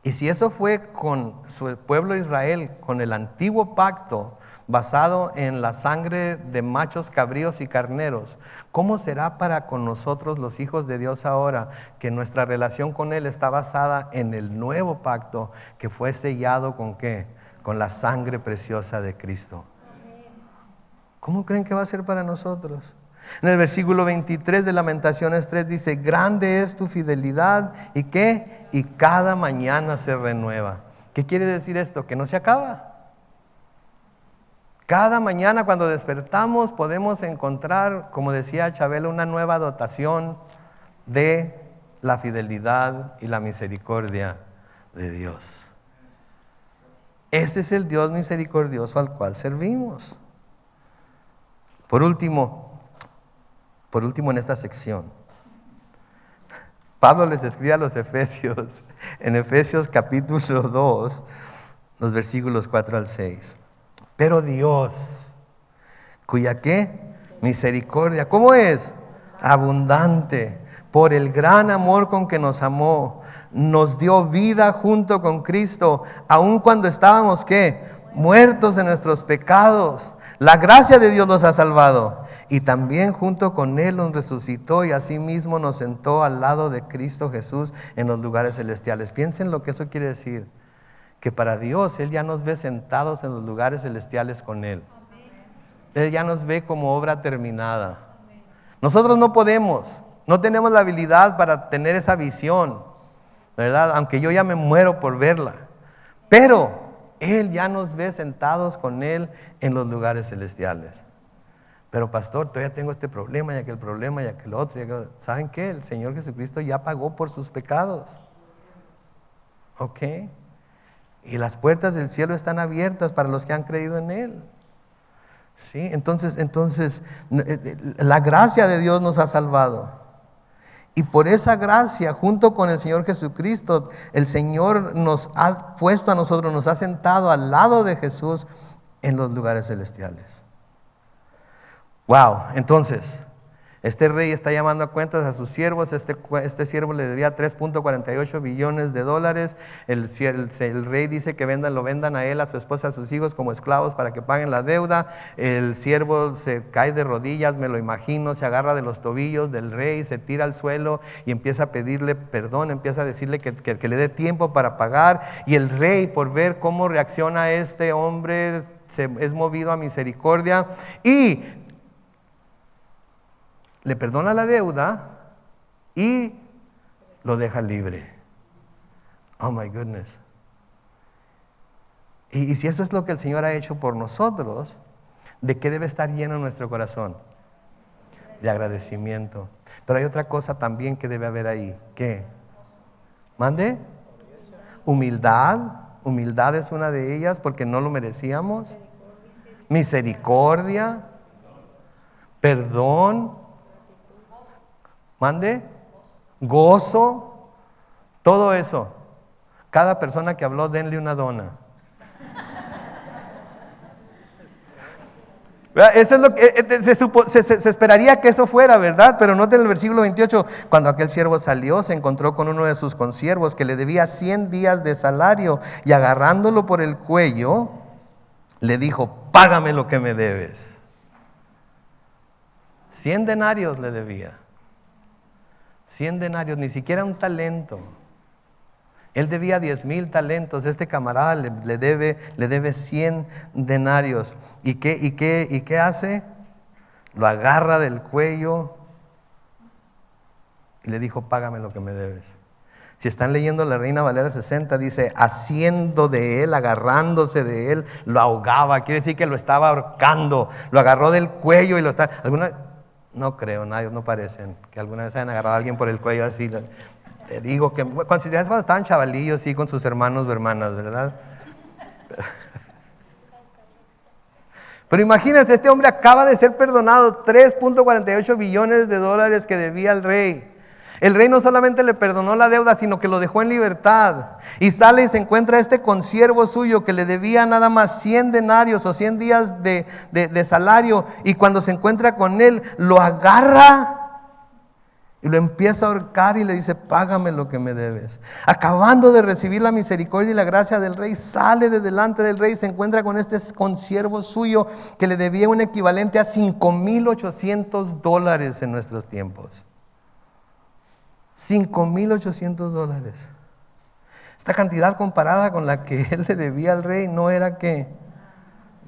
Y si eso fue con su pueblo Israel, con el antiguo pacto, basado en la sangre de machos, cabríos y carneros, ¿cómo será para con nosotros los hijos de Dios ahora, que nuestra relación con Él está basada en el nuevo pacto que fue sellado con qué? Con la sangre preciosa de Cristo. ¿Cómo creen que va a ser para nosotros? En el versículo 23 de Lamentaciones 3 dice: grande es tu fidelidad, ¿y qué? Y cada mañana se renueva. ¿Qué quiere decir esto? Que no se acaba. Cada mañana cuando despertamos podemos encontrar, como decía Chabelo, una nueva dotación de la fidelidad y la misericordia de Dios. Ese es el Dios misericordioso al cual servimos. Por último en esta sección, Pablo les escribe a los Efesios, en Efesios capítulo 2, los versículos 4 al 6. Pero Dios, cuya ¿qué? Misericordia, ¿cómo es? Abundante, por el gran amor con que nos amó, nos dio vida junto con Cristo, aun cuando estábamos ¿qué? Muertos en nuestros pecados. La gracia de Dios nos ha salvado, y también junto con Él nos resucitó y asimismo nos sentó al lado de Cristo Jesús en los lugares celestiales. Piensen lo que eso quiere decir. Que para Dios Él ya nos ve sentados en los lugares celestiales con Él. Él ya nos ve como obra terminada. Nosotros no podemos, no tenemos la habilidad para tener esa visión, ¿verdad? Aunque yo ya me muero por verla. Pero Él ya nos ve sentados con Él en los lugares celestiales. Pero pastor, todavía tengo este problema y aquel problema y aquel otro. ¿Saben qué? El Señor Jesucristo ya pagó por sus pecados. ¿Ok? Y las puertas del cielo están abiertas para los que han creído en Él. ¿Sí? Entonces, la gracia de Dios nos ha salvado. Y por esa gracia, junto con el Señor Jesucristo, el Señor nos ha puesto a nosotros, nos ha sentado al lado de Jesús en los lugares celestiales. Wow, entonces, este rey está llamando a cuentas a sus siervos. Este siervo le debía 3.48 billones de dólares. El rey dice que lo vendan a él, a su esposa, a sus hijos como esclavos para que paguen la deuda. El siervo se cae de rodillas, me lo imagino, se agarra de los tobillos del rey, se tira al suelo y empieza a pedirle perdón, empieza a decirle que le dé tiempo para pagar. Y el rey, por ver cómo reacciona este hombre, es movido a misericordia y le perdona la deuda y lo deja libre. Oh my goodness. Y si eso es lo que el Señor ha hecho por nosotros, ¿de qué debe estar lleno nuestro corazón? De agradecimiento. Pero hay otra cosa también que debe haber ahí. ¿Qué? ¿Mande? Humildad. Humildad es una de ellas porque no lo merecíamos. Misericordia. Perdón. ¿Mande? Gozo. Todo eso. Cada persona que habló, denle una dona. Eso es lo que se esperaría que eso fuera, ¿verdad? Pero noten el versículo 28. Cuando aquel siervo salió, se encontró con uno de sus consiervos que le debía 100 días de salario, y agarrándolo por el cuello, le dijo: págame lo que me debes. 100 denarios le debía. 100 denarios, ni siquiera un talento. Él debía 10,000 talentos. Este camarada le debe 100 denarios. ¿Y qué hace? Lo agarra del cuello y le dijo: págame lo que me debes. Si están leyendo la Reina Valera 60, dice: haciendo de él, agarrándose de él, lo ahogaba. Quiere decir que lo estaba ahorcando. Lo agarró del cuello y lo está... No creo, no parecen que alguna vez hayan agarrado a alguien por el cuello así. Te digo que cuando estaban chavalillos, sí, con sus hermanos o hermanas, ¿verdad? Pero imagínense, este hombre acaba de ser perdonado 3.48 billones de dólares que debía el rey. El rey no solamente le perdonó la deuda, sino que lo dejó en libertad. Y sale y se encuentra este consiervo suyo que le debía nada más 100 denarios o 100 días de salario. Y cuando se encuentra con él, lo agarra Y lo empieza a ahorcar y le dice: págame lo que me debes. Acabando de recibir la misericordia y la gracia del rey, sale de delante del rey y se encuentra con este consiervo suyo que le debía un equivalente a $5,800 en nuestros tiempos. $5,800. Esta cantidad comparada con la que él le debía al rey no era que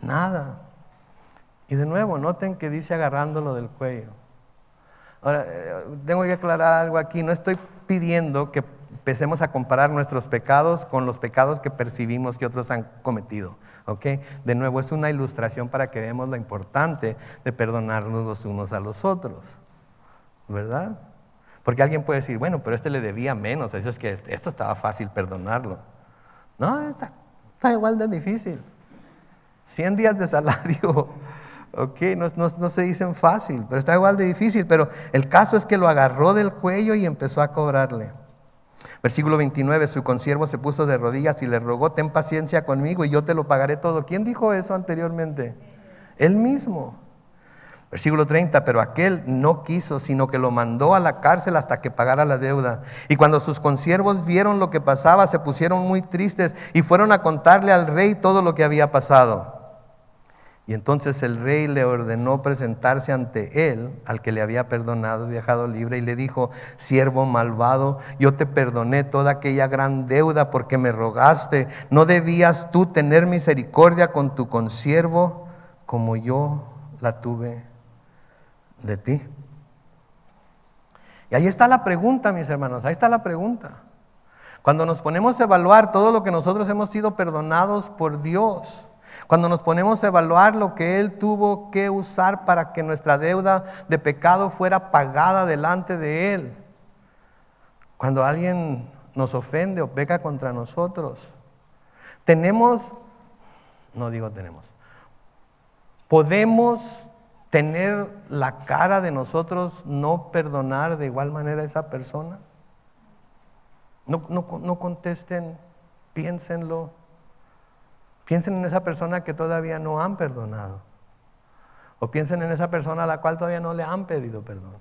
nada. Y de nuevo, noten que dice agarrándolo del cuello. Ahora, tengo que aclarar algo aquí. No estoy pidiendo que empecemos a comparar nuestros pecados con los pecados que percibimos que otros han cometido. ¿Ok? De nuevo, es una ilustración para que veamos lo importante de perdonarnos los unos a los otros. ¿Verdad? Porque alguien puede decir: bueno, pero este le debía menos. Eso es que esto estaba fácil perdonarlo. No, está igual de difícil. 100 días de salario. Ok, no se dicen fácil, pero está igual de difícil. Pero el caso es que lo agarró del cuello y empezó a cobrarle. Versículo 29, su consiervo se puso de rodillas y le rogó: ten paciencia conmigo y yo te lo pagaré todo. ¿Quién dijo eso anteriormente? Él mismo. Versículo 30, pero aquel no quiso, sino que lo mandó a la cárcel hasta que pagara la deuda. Y cuando sus consiervos vieron lo que pasaba, se pusieron muy tristes y fueron a contarle al rey todo lo que había pasado. Y entonces el rey le ordenó presentarse ante él, al que le había perdonado y dejado libre, y le dijo: siervo malvado, yo te perdoné toda aquella gran deuda porque me rogaste. ¿No debías tú tener misericordia con tu consiervo como yo la tuve de ti? Y ahí está la pregunta, mis hermanos, ahí está la pregunta. Cuando nos ponemos a evaluar todo lo que nosotros hemos sido perdonados por Dios, cuando nos ponemos a evaluar lo que Él tuvo que usar para que nuestra deuda de pecado fuera pagada delante de Él, cuando alguien nos ofende o peca contra nosotros, podemos tener la cara de nosotros no perdonar de igual manera a esa persona. No contesten, piénsenlo. Piensen en esa persona que todavía no han perdonado. O piensen en esa persona a la cual todavía no le han pedido perdón.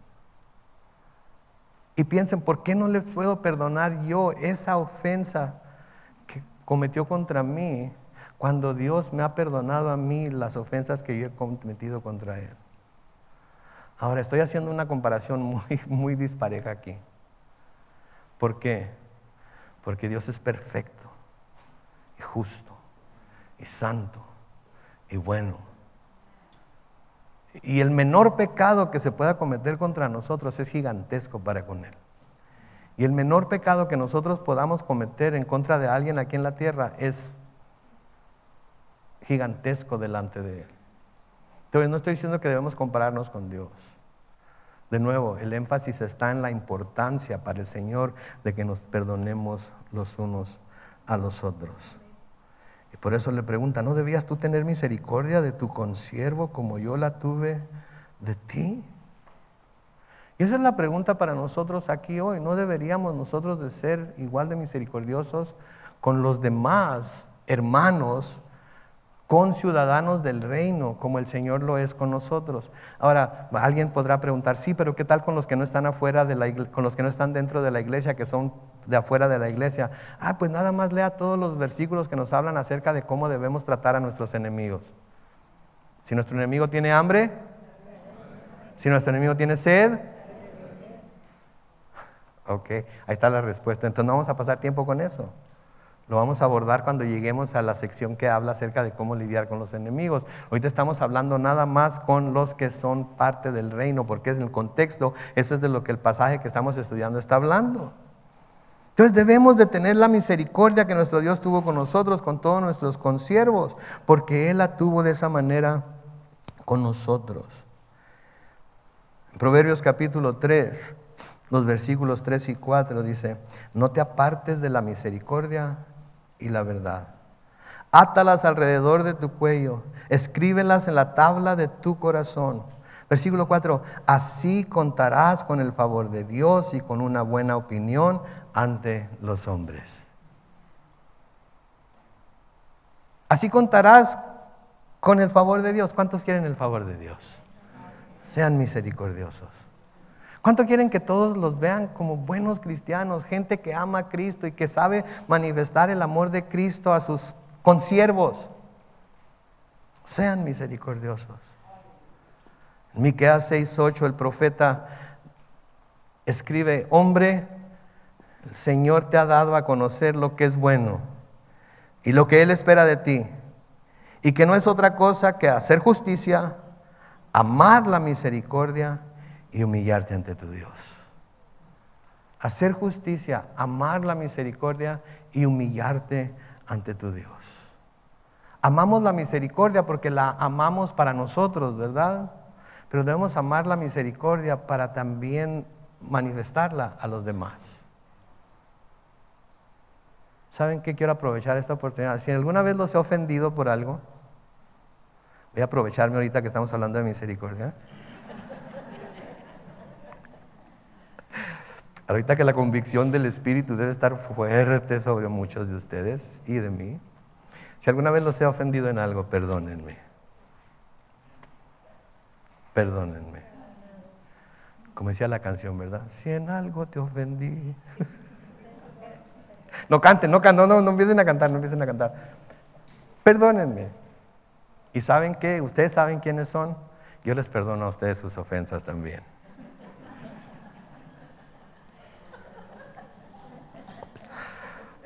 Y piensen: ¿por qué no le puedo perdonar yo esa ofensa que cometió contra mí cuando Dios me ha perdonado a mí las ofensas que yo he cometido contra Él? Ahora, estoy haciendo una comparación muy dispareja aquí. ¿Por qué? Porque Dios es perfecto y justo y santo y bueno. Y el menor pecado que se pueda cometer contra nosotros es gigantesco para con Él. Y el menor pecado que nosotros podamos cometer en contra de alguien aquí en la tierra es gigantesco delante de Él. Entonces, no estoy diciendo que debemos compararnos con Dios. De nuevo, el énfasis está en la importancia para el Señor de que nos perdonemos los unos a los otros. Y por eso le pregunta: ¿no debías tú tener misericordia de tu consiervo como yo la tuve de ti? Y esa es la pregunta para nosotros aquí hoy. ¿No deberíamos nosotros de ser igual de misericordiosos con los demás hermanos, con ciudadanos del reino, como el Señor lo es con nosotros? Ahora, alguien podrá preguntar: sí, pero ¿qué tal con los que no están afuera de la iglesia, con los que no están dentro de la iglesia, que son de afuera de la iglesia? Pues nada más lea todos los versículos que nos hablan acerca de cómo debemos tratar a nuestros enemigos. Si nuestro enemigo tiene hambre, si nuestro enemigo tiene sed, ok, ahí está la respuesta. Entonces no vamos a pasar tiempo con eso. Lo vamos a abordar cuando lleguemos a la sección que habla acerca de cómo lidiar con los enemigos. Ahorita estamos hablando nada más con los que son parte del reino, porque es en el contexto, eso es de lo que el pasaje que estamos estudiando está hablando. Entonces debemos de tener la misericordia que nuestro Dios tuvo con nosotros, con todos nuestros consiervos, porque Él la tuvo de esa manera con nosotros. En Proverbios capítulo 3, los versículos 3 y 4 dice: no te apartes de la misericordia y la verdad. Átalas alrededor de tu cuello, escríbelas en la tabla de tu corazón. Versículo 4: así contarás con el favor de Dios y con una buena opinión ante los hombres. Así contarás con el favor de Dios. ¿Cuántos quieren el favor de Dios? Sean misericordiosos. ¿Cuánto quieren que todos los vean como buenos cristianos, gente que ama a Cristo y que sabe manifestar el amor de Cristo a sus consiervos? Sean misericordiosos. En Miqueas 6:8 el profeta escribe: hombre, el Señor te ha dado a conocer lo que es bueno y lo que Él espera de ti, y que no es otra cosa que hacer justicia, amar la misericordia y humillarte ante tu Dios. Hacer justicia, amar la misericordia y humillarte ante tu Dios. Amamos la misericordia porque la amamos para nosotros, ¿verdad? Pero debemos amar la misericordia para también manifestarla a los demás. ¿Saben qué? Quiero aprovechar esta oportunidad. Si alguna vez los he ofendido por algo, voy a aprovecharme ahorita que estamos hablando de misericordia. Ahorita que la convicción del Espíritu debe estar fuerte sobre muchos de ustedes y de mí. Si alguna vez los he ofendido en algo, perdónenme. Perdónenme. Como decía la canción, ¿verdad? Si en algo te ofendí. No canten, no empiecen a cantar, no empiecen a cantar. Perdónenme. ¿Y saben qué? Ustedes saben quiénes son. Yo les perdono a ustedes sus ofensas también.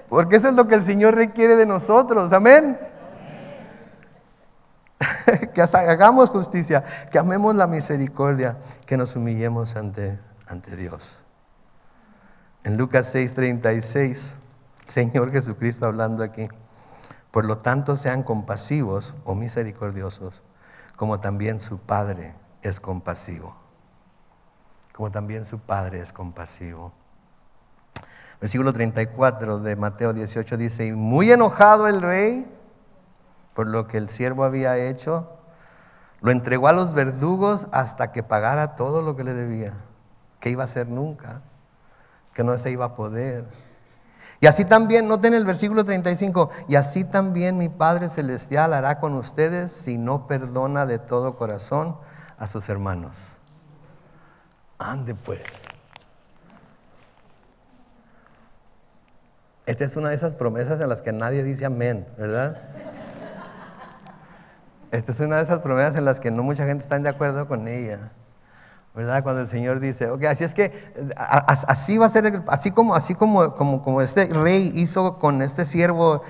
Porque eso es lo que el Señor requiere de nosotros, amén. Que hagamos justicia, que amemos la misericordia, que nos humillemos ante Dios. En Lucas 6:36, Señor Jesucristo hablando aquí: por lo tanto sean compasivos o misericordiosos, como también su Padre es compasivo. Como también su Padre es compasivo. Versículo 34 de Mateo 18 dice: y muy enojado el rey por lo que el siervo había hecho, lo entregó a los verdugos hasta que pagara todo lo que le debía. Que iba a hacer nunca, que no se iba a poder. Y así también, noten el versículo 35, y así también mi Padre Celestial hará con ustedes si no perdona de todo corazón a sus hermanos. Ande pues. Esta es una de esas promesas en las que nadie dice amén, ¿verdad? Esta es una de esas promesas en las que no mucha gente está de acuerdo con ella, ¿verdad? Cuando el Señor dice, ok, así es que así va a ser, así como este rey hizo con este siervo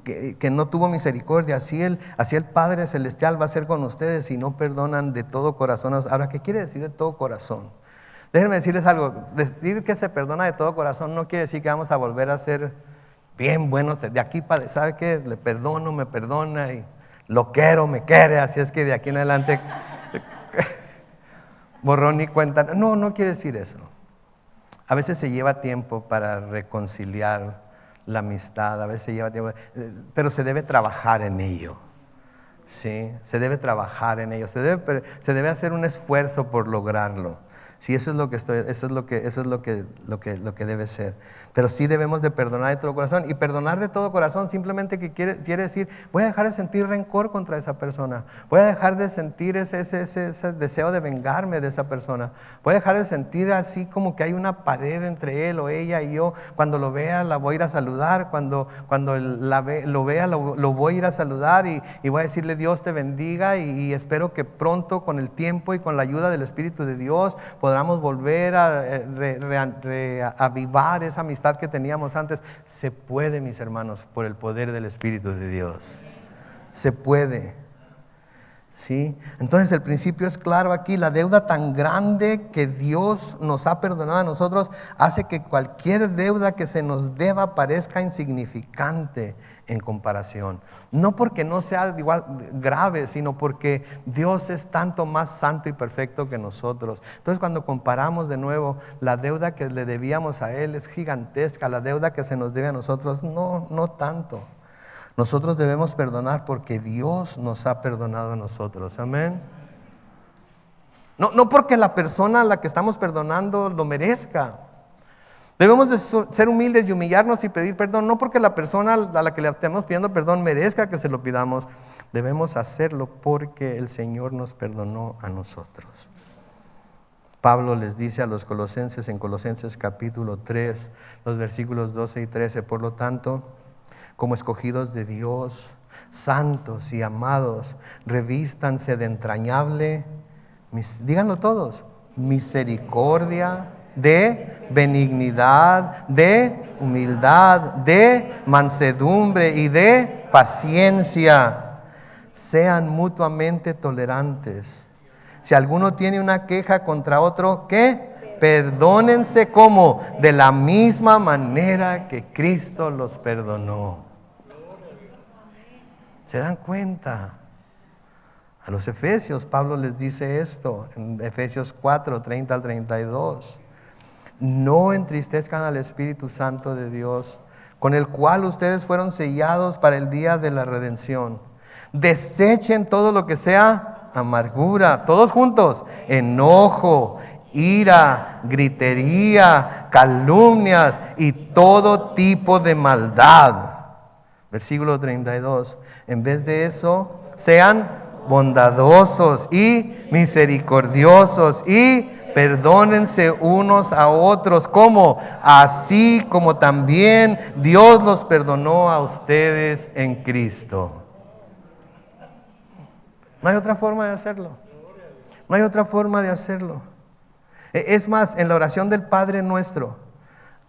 que no tuvo misericordia, así el Padre Celestial va a ser con ustedes si no perdonan de todo corazón. Ahora, ¿qué quiere decir de todo corazón? Déjenme decirles algo. Decir que se perdona de todo corazón no quiere decir que vamos a volver a ser bien buenos de aquí para, ¿sabe qué? Le perdono, me perdona y lo quiero, me quiere, así es que de aquí en adelante borrón y cuenta. No quiere decir eso. A veces se lleva tiempo para reconciliar la amistad, a veces se lleva tiempo, pero se debe trabajar en ello. Sí, se debe trabajar en ello, se debe hacer un esfuerzo por lograrlo. Sí, eso es lo que debe ser. Pero sí debemos de perdonar de todo corazón. Y perdonar de todo corazón simplemente quiere decir, voy a dejar de sentir rencor contra esa persona. Voy a dejar de sentir ese deseo de vengarme de esa persona. Voy a dejar de sentir así como que hay una pared entre él o ella y yo. Cuando lo vea la voy a ir a saludar. Cuando lo vea lo voy a ir a saludar y voy a decirle Dios te bendiga y espero que pronto con el tiempo y con la ayuda del Espíritu de Dios podamos volver a avivar esa amistad que teníamos antes. Se puede, mis hermanos, por el poder del Espíritu de Dios. Se puede. ¿Sí? Entonces el principio es claro aquí. La deuda tan grande que Dios nos ha perdonado a nosotros hace que cualquier deuda que se nos deba parezca insignificante en comparación. No porque no sea igual grave, sino porque Dios es tanto más santo y perfecto que nosotros. Entonces cuando comparamos de nuevo, la deuda que le debíamos a Él es gigantesca. La deuda que se nos debe a nosotros no tanto. Nosotros debemos perdonar porque Dios nos ha perdonado a nosotros. Amén. No porque la persona a la que estamos perdonando lo merezca. Debemos de ser humildes y humillarnos y pedir perdón. No porque la persona a la que le estemos pidiendo perdón merezca que se lo pidamos. Debemos hacerlo porque el Señor nos perdonó a nosotros. Pablo les dice a los colosenses en Colosenses capítulo 3, los versículos 12 y 13, por lo tanto, como escogidos de Dios, santos y amados, revístanse de entrañable, díganlo todos, misericordia, de benignidad, de humildad, de mansedumbre y de paciencia. Sean mutuamente tolerantes. Si alguno tiene una queja contra otro, ¿qué? Perdónense como de la misma manera que Cristo los perdonó. ¿Se dan cuenta? A los Efesios, Pablo les dice esto en Efesios 4, 30 al 32. No entristezcan al Espíritu Santo de Dios, con el cual ustedes fueron sellados para el día de la redención. Desechen todo lo que sea amargura, todos juntos, enojo, ira, gritería, calumnias y todo tipo de maldad. Versículo 32. En vez de eso, sean bondadosos y misericordiosos y perdónense unos a otros, como así como también Dios los perdonó a ustedes en Cristo. No hay otra forma de hacerlo. No hay otra forma de hacerlo. Es más, en la oración del Padre Nuestro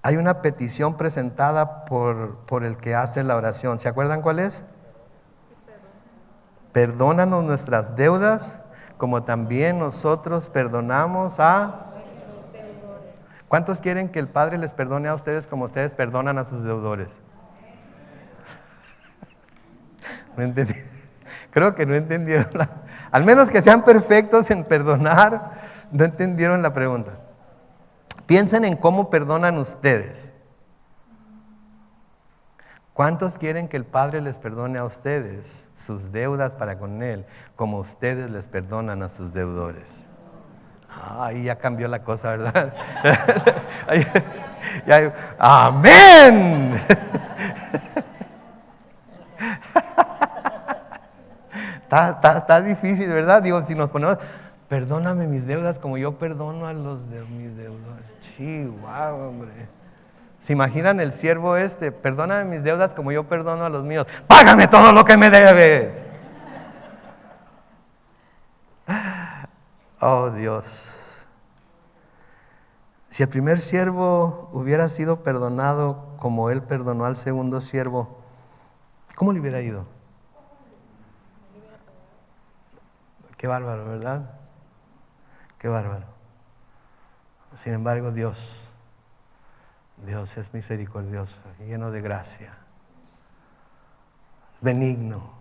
hay una petición presentada por el que hace la oración. ¿Se acuerdan cuál es? Perdónanos nuestras deudas, como también nosotros perdonamos a... ¿Cuántos quieren que el Padre les perdone a ustedes como ustedes perdonan a sus deudores? No entendí. Creo que no entendieron al menos que sean perfectos en perdonar, no entendieron la pregunta. Piensen en cómo perdonan ustedes. ¿Cuántos quieren que el Padre les perdone a ustedes sus deudas para con Él, como ustedes les perdonan a sus deudores? Ahí ya cambió la cosa, ¿verdad? ¡Amén! Está difícil, ¿verdad? Digo, si nos ponemos, perdóname mis deudas como yo perdono a los de mis deudores. Chihuahua, hombre. ¿Se imaginan el siervo perdóname mis deudas como yo perdono a los míos? ¡Págame todo lo que me debes! Oh, Dios. Si el primer siervo hubiera sido perdonado como él perdonó al segundo siervo, ¿cómo le hubiera ido? Qué bárbaro, ¿verdad? Qué bárbaro. Sin embargo, Dios es misericordioso, lleno de gracia, benigno.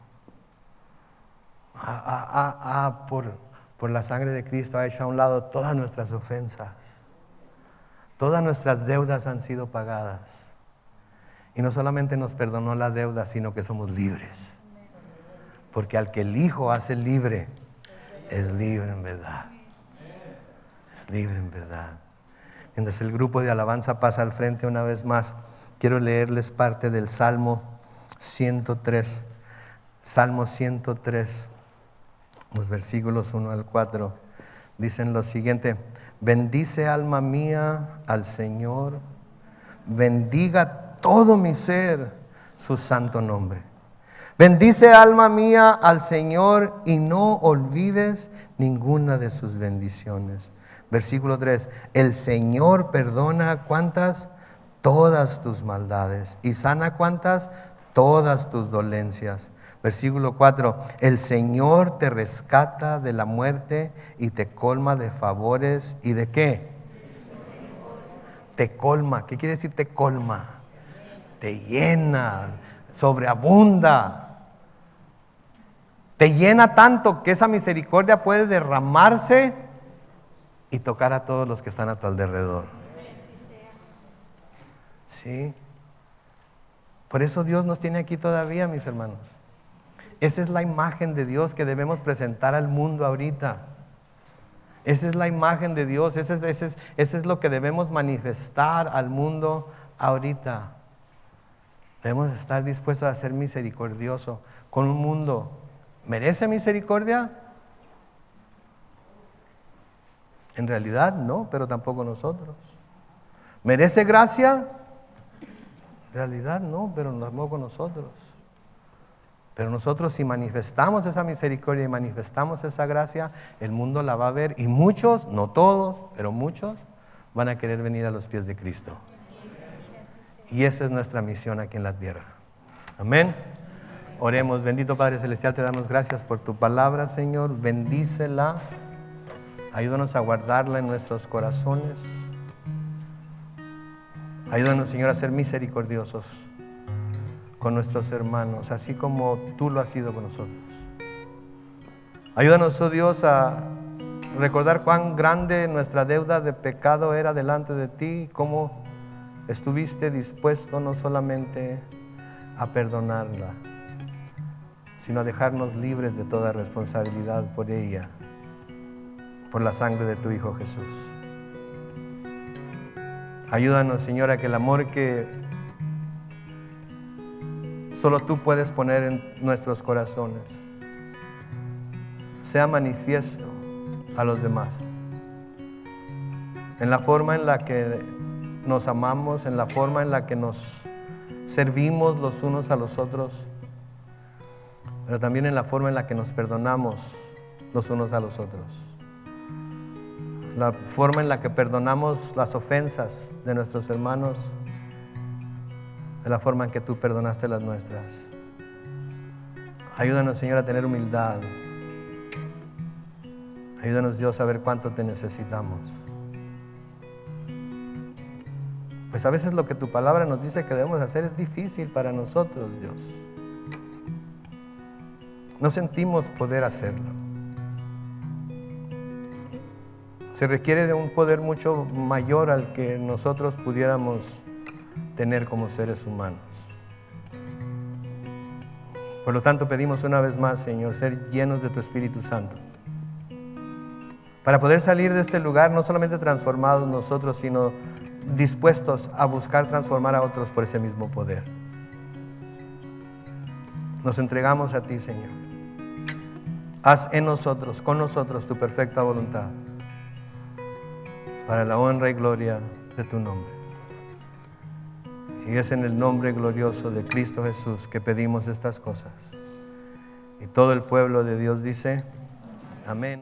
Por la sangre de Cristo ha hecho a un lado todas nuestras ofensas. Todas nuestras deudas han sido pagadas. Y no solamente nos perdonó la deuda, sino que somos libres. Porque al que el Hijo hace libre, es libre en verdad. Es libre en verdad. Mientras el grupo de alabanza pasa al frente una vez más, quiero leerles parte del Salmo 103. Salmo 103, los versículos 1 al 4. Dicen lo siguiente: bendice alma mía al Señor, bendiga todo mi ser su santo nombre. Bendice alma mía al Señor y no olvides ninguna de sus bendiciones. Versículo 3, el Señor perdona ¿cuántas? Todas tus maldades y sana ¿cuántas? Todas tus dolencias. Versículo 4, el Señor te rescata de la muerte y te colma de favores. ¿Y de qué? Te colma. ¿Qué quiere decir te colma? Te llena, sobreabunda. Te llena tanto que esa misericordia puede derramarse y tocar a todos los que están a tu alrededor. Sí. Por eso Dios nos tiene aquí todavía, mis hermanos. Esa es la imagen de Dios que debemos presentar al mundo ahorita. Esa es la imagen de Dios. Ese es lo que debemos manifestar al mundo ahorita. Debemos estar dispuestos a ser misericordiosos con un mundo. ¿Merece misericordia? En realidad no, pero tampoco nosotros. ¿Merece gracia? En realidad no, pero tampoco nosotros. Pero nosotros, si manifestamos esa misericordia y manifestamos esa gracia, el mundo la va a ver, y muchos, no todos, pero muchos van a querer venir a los pies de Cristo. Y esa es nuestra misión aquí en la tierra. Amén. Oremos. Bendito Padre Celestial, te damos gracias por tu palabra, Señor. Bendícela. Ayúdanos a guardarla en nuestros corazones. Ayúdanos, Señor, a ser misericordiosos con nuestros hermanos, así como tú lo has sido con nosotros. Ayúdanos, oh Dios, a recordar cuán grande nuestra deuda de pecado era delante de ti, cómo estuviste dispuesto no solamente a perdonarla, sino a dejarnos libres de toda responsabilidad por ella, por la sangre de tu Hijo Jesús. Ayúdanos, Señor, a que el amor que solo tú puedes poner en nuestros corazones sea manifiesto a los demás, en la forma en la que nos amamos, en la forma en la que nos servimos los unos a los otros, pero también en la forma en la que nos perdonamos los unos a los otros, la forma en la que perdonamos las ofensas de nuestros hermanos, de la forma en que tú perdonaste las nuestras. Ayúdanos, Señor, a tener humildad. Ayúdanos, Dios, a ver cuánto te necesitamos. Pues a veces lo que tu palabra nos dice que debemos hacer es difícil para nosotros, Dios. No sentimos poder hacerlo. Se requiere de un poder mucho mayor al que nosotros pudiéramos tener como seres humanos. Por lo tanto, pedimos una vez más, Señor, ser llenos de tu Espíritu Santo, para poder salir de este lugar no solamente transformados nosotros, sino dispuestos a buscar transformar a otros por ese mismo poder. Nos entregamos a ti, Señor. Haz en nosotros, con nosotros, tu perfecta voluntad, para la honra y gloria de tu nombre. Y es en el nombre glorioso de Cristo Jesús que pedimos estas cosas. Y todo el pueblo de Dios dice, amén.